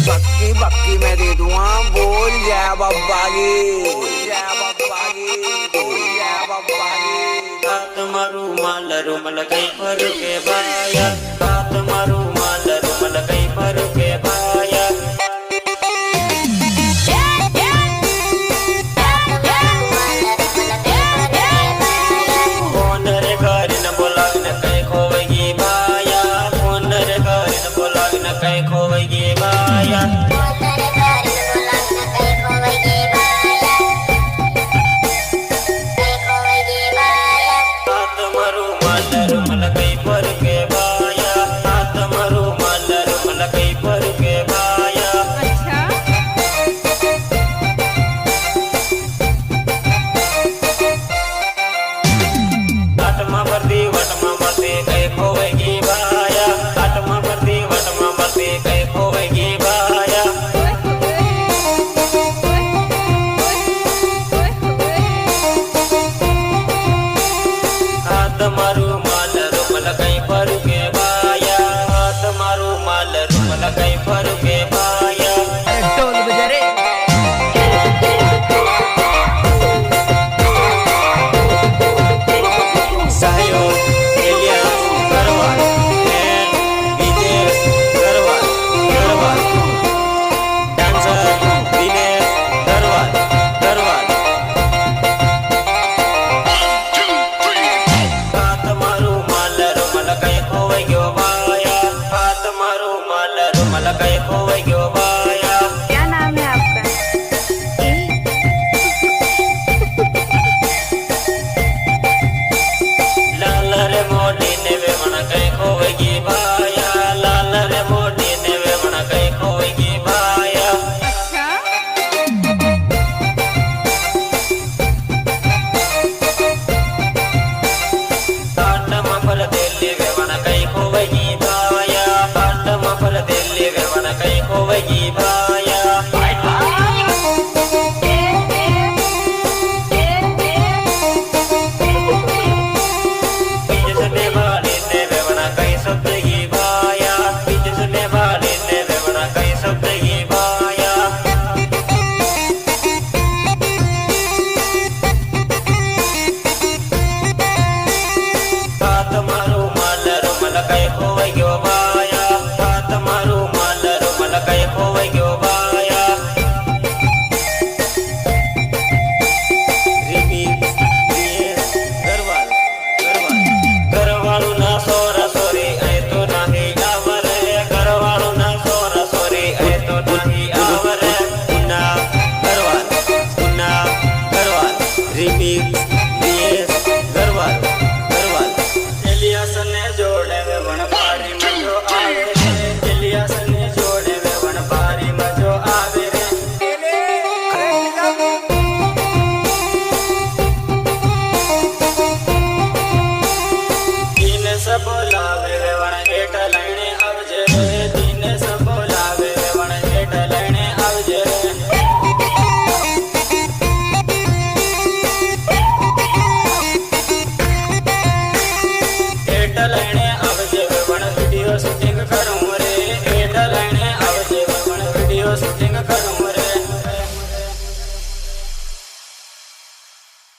बक्की बक्की मैं दे दूंगा, बोल जय बब्बा की, जय बब्बा की, जय बब्बा की। हाथ मारू माल रुमल कई पर के बाया, हाथ मारू माल रुमल कई पर के बाया। फोन रे करीन बोलावीन कई खोवेगी बाया, फोन रे करीन बोलावीन कई खोवेगी बाया। हाथ मारू माल रुमल कई पर के बाया, हाथ मारू माल रुमल कई पर के बाया। आठमा भरती वटमा मरती कई खोवेगी बाया, आठमा भरती वटमा मरती कई खोवेगी बाया। हाथ मारू माल रुमल कई पर के बाया, हाथ मारू माल रुमल कई पर के बाया। ढोल बजा रे। सहयोग इलियास गरवाल एंड विजय गरवाल डांसर दिनेश गरवाल। हाथ मारू माल रुमल कई खोवे गयो बाया, हाथ मारू माल रुमल कई खोवे गयो बाया। क्या नाम है आपका? लाल रे मोटी ने वे मन कई खोवेगी बाया, लाल रे मोटी ने वे मन कई खोवेगी बाया। काट मफल दिल्ली वे मन कई खोवेगी बाया, काट मफल दिल्ली वे मन कई खोवेगी बाया। बीज सुने वाली ने वे मन कई सब्दगी बाया, बीज सुने वाली ने वे मन कई सब्दगी बाया। हाथ मारू माल रुमल कई खोवे गयो बाया, हाथ मारू माल रुमल कई खोवे गयो बाया। रिमिक्स दिनेश गरवाल ना सोरा सोरी ऐ तो नाही आवरे, घरवाळू ना सोरा सोरी ऐ तो नाही आवरे। पुन्हा गरवाल रिमिक्स दिनेश गरवाल। इलियास ने जोड़े वे वन पारी में जो आवे रे, इलियास ने जोड़े वे वन पारी में जो आवे रे। इन सब